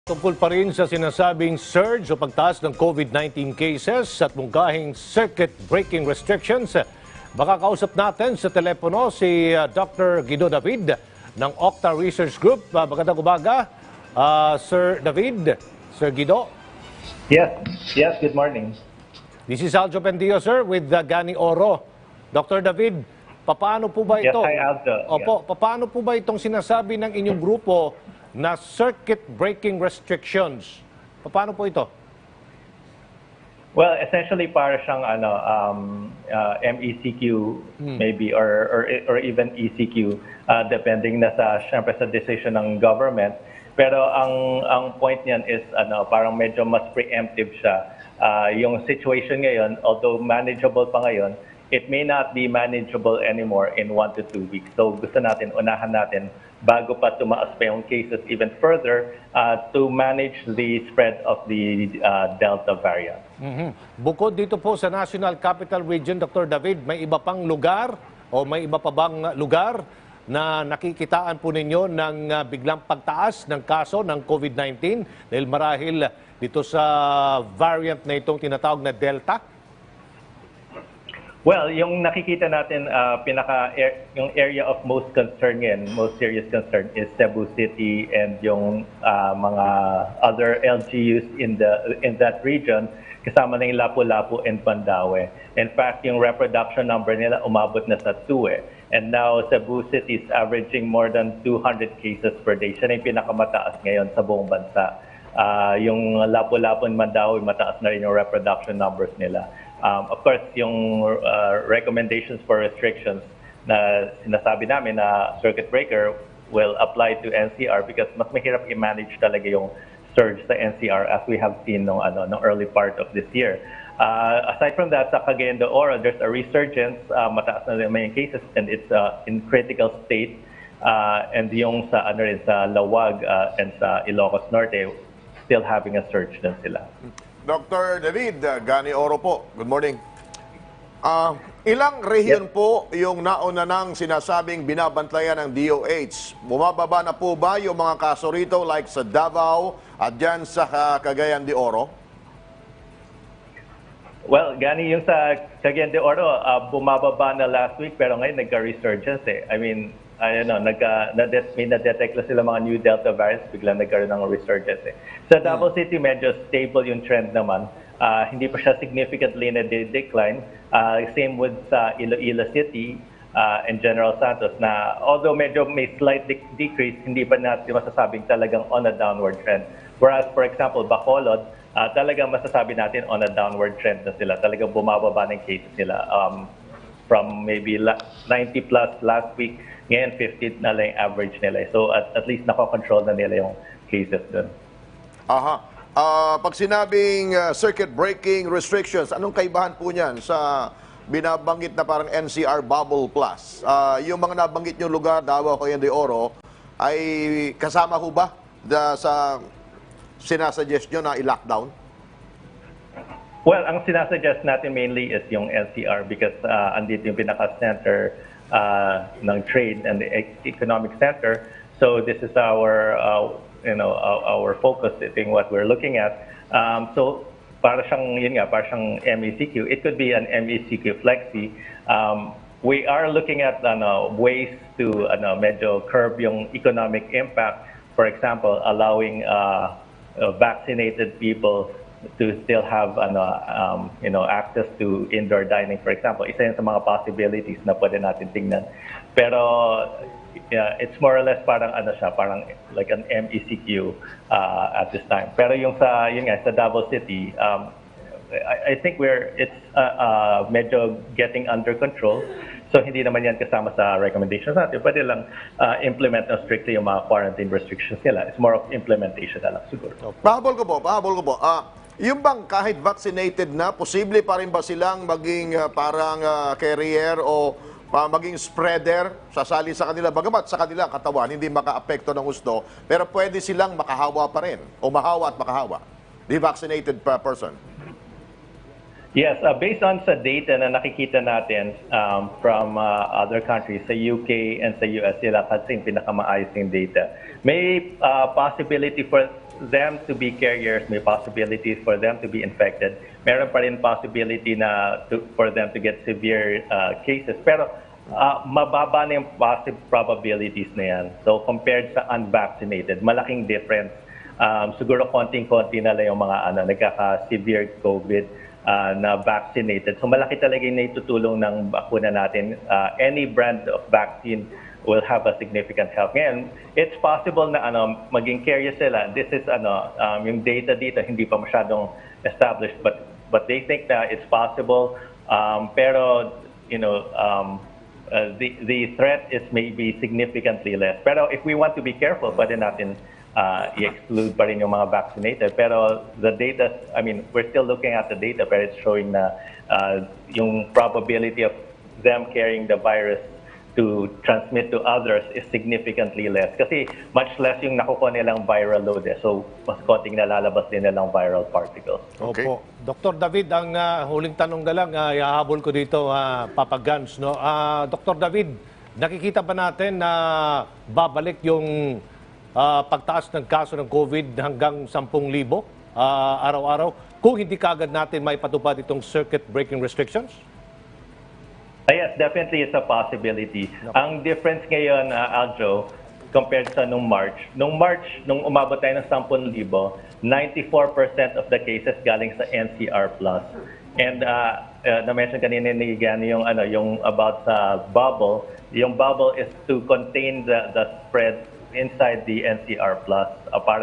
Tungkol pa rin sa sinasabing surge o pagtaas ng COVID-19 cases at mungkahing circuit-breaking restrictions, baka kausap natin sa telepono si Dr. Guido David ng Octa Research Group. Magandang umaga, Sir David, Sir Guido. Yes, good morning. This is Aljo Pendio, sir, with Gani Oro. Dr. David, paano po ba ito? Yes, hi Aljo. Opo, paano po ba itong sinasabi ng inyong grupo na circuit-breaking restrictions? Paano po ito? Well, essentially para siyang MECQ maybe or even ECQ depending na syempre sa decision ng government. Pero ang point niyan is parang medyo mas preemptive siya. Yung situation ngayon, although manageable pa ngayon, it may not be manageable anymore in 1 to 2 weeks. So gusto natin, unahan natin bago pa tumaas pa yung cases even further to manage the spread of the Delta variant. Bukod dito po sa National Capital Region, Dr. David, may iba pang lugar o may iba pa bang lugar na nakikitaan po ninyo ng biglang pagtaas ng kaso ng COVID-19 dahil marahil dito sa variant na itong tinatawag na Delta? Well, yung nakikita natin yung area of most concern ngayon, most serious concern is Cebu City and yung mga other LGUs in that region, kasama na yung Lapu-Lapu and Pandawe. In fact, yung reproduction number nila umabot na sa 2 And now Cebu City is averaging more than 200 cases per day. Siya na yung pinakamataas ngayon sa buong bansa. Yung Lapu-Lapu and Pandawe, mataas na rin yung reproduction numbers nila. Of course, yung recommendations for restrictions na sinasabi namin na circuit breaker will apply to NCR because mas mahirap i-manage talaga yung surge sa NCR as we have seen no early part of this year. Aside from that, sa Cagayan de Oro, there's a resurgence, mataas na rin yung cases and it's in critical state. And yung sa sa Lawag and sa Ilocos Norte, still having a surge din sila. Dr. David, Gani Oro po. Good morning. Ilang rehiyon po yung nauna nang sinasabing binabantayan ng DOH? Bumababa na po ba yung mga kaso rito like sa Davao at dyan sa Cagayan de Oro? Well, Gani, yung sa Cagayan de Oro, bumababa na last week pero ngayon nagka-resurgence eh. I mean, may na-detect na sila mga new Delta variants, biglang nagkaroon ng resurgence eh. Sa Davao City, medyo stable yung trend naman. Hindi pa siya significantly na-decline. Same with sa Iloilo City and General Santos na although medyo may slight decrease, hindi pa natin masasabing talagang on a downward trend. Whereas, for example, Bacolod, talagang masasabi natin on a downward trend na sila. Talagang bumababa ng cases nila from maybe 90 plus last week. Ngayon, 50 na lang yung average nila. So, at least nakakontrol na nila yung cases dun. Aha. Pag sinabing circuit-breaking restrictions, anong kaibahan po niyan sa binabanggit na parang NCR Bubble Plus? Yung mga nabanggit yung lugar, Davao, Cagayan de Oro, ay kasama ho ba sa sinasuggest nyo na i-lockdown? Well, ang sinasuggest natin mainly is yung NCR because andito yung pinaka-center ng trade and the economic center. So this is our our focus. I think what we're looking at. So para siyang MECQ. It could be an MECQ flexi. We are looking at ways to medyo curb yung economic impact. For example, allowing vaccinated people to still have access to indoor dining, for example. Isa yun sa mga possibilities na pwede natin tingnan. Pero it's more or less parang parang like an MECQ at this time. Pero yung sa Davao City, I think it's medyo getting under control. So hindi naman yan kasama sa recommendations natin. Pwede lang implement strictly yung mga quarantine restrictions nila. It's more of implementation na lang siguro. Pahabol ko po. Yung bang kahit vaccinated na, posible pa rin ba silang maging parang carrier o maging spreader, sasali sa kanila, bagamat sa kanila katawan, hindi maka-apekto ng gusto, pero pwede silang makahawa pa rin, o mahawa at makahawa, the vaccinated person? Yes, based on sa data na nakikita natin from other countries, sa UK and sa US, sila kasi yung pinakamaayos yung data. May possibility for them to be carriers, may possibilities for them to be infected. Meron pa rin possibility na for them to get severe cases. Pero mababa na yung probabilities na yan. So compared sa unvaccinated, malaking difference. Siguro konting-konti na lang yung mga nagkaka-severe COVID na vaccinated. So malaki talaga yung naitutulong ng bakuna natin. Any brand of vaccine will have a significant help. Ngayon, it's possible na maging carrier sila. This is yung data dito hindi pa masyadong established, but they think that it's possible. Pero the threat is maybe significantly less. Pero if we want to be careful, pwede natin i-exclude pa rin yung mga vaccinated. Pero the data, we're still looking at the data, but it's showing na yung probability of them carrying the virus to transmit to others is significantly less. Kasi much less yung nakukuha nilang viral load. So mas konting nalalabas din nilang viral particles. Okay. Opo. Dr. David, ang huling tanong na lang, ihahabol ko dito, Papa Gans. No? Dr. David, nakikita ba natin na babalik yung pagtaas ng kaso ng COVID hanggang 10,000 araw-araw kung hindi kaagad natin maipatupad itong circuit breaking restrictions? Yes, definitely it's a possibility. Ang difference ngayon, Aljo, compared sa nung March, nung umabot tayo ng 10,000, 94% of the cases galing sa NCR+. And na-mention kanina ni Gani yung about sa bubble. Yung bubble is to contain the spread inside the NCR+,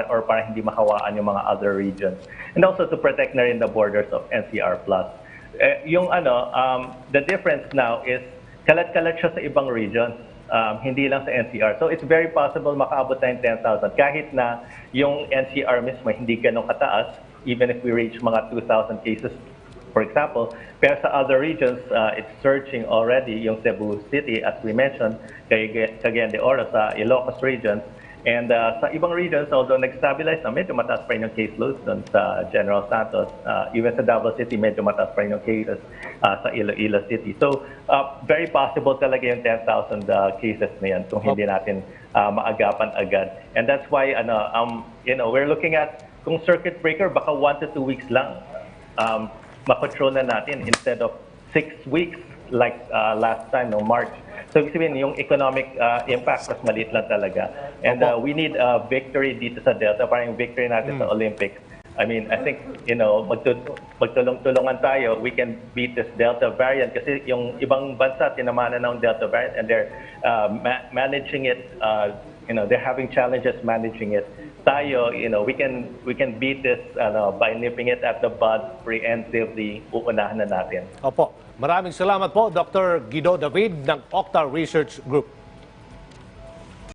or para hindi makawaan yung mga other regions. And also to protect na rin the borders of NCR+. The difference now is kalat-kalat siya sa ibang regions, hindi lang sa NCR. So it's very possible makaabot tayong 10,000 kahit na yung NCR mismo hindi ganun kataas, even if we reach mga 2,000 cases, for example. Pero sa other regions, it's surging already, yung Cebu City, as we mentioned, Cagayan de Oro, sa Ilocos regions. And sa ibang regions, although nag-stabilize na, medyo mataas pa rin yung caseloads doon sa General Santos. Even sa Davao City, medyo mataas pa rin yung cases sa Iloilo City. So, very possible talaga yung 10,000 cases na yan kung hindi natin maagapan agad. And that's why, we're looking at kung circuit breaker, baka 1 to 2 weeks lang makontrol na natin instead of 6 weeks like last time, no March. So, ibig sabihin, yung economic impact, mas maliit lang talaga. And we need a victory dito sa Delta, parang yung victory natin sa Olympics. I think, magtulong-tulungan tayo, we can beat this Delta variant kasi yung ibang bansa, tinamaan na ng Delta variant and they're managing it, they're having challenges managing it. Tayo, we can beat this by nipping it at the bud preemptively, uunahan na natin. Opo. Maraming salamat po, Dr. Guido David ng Octa Research Group.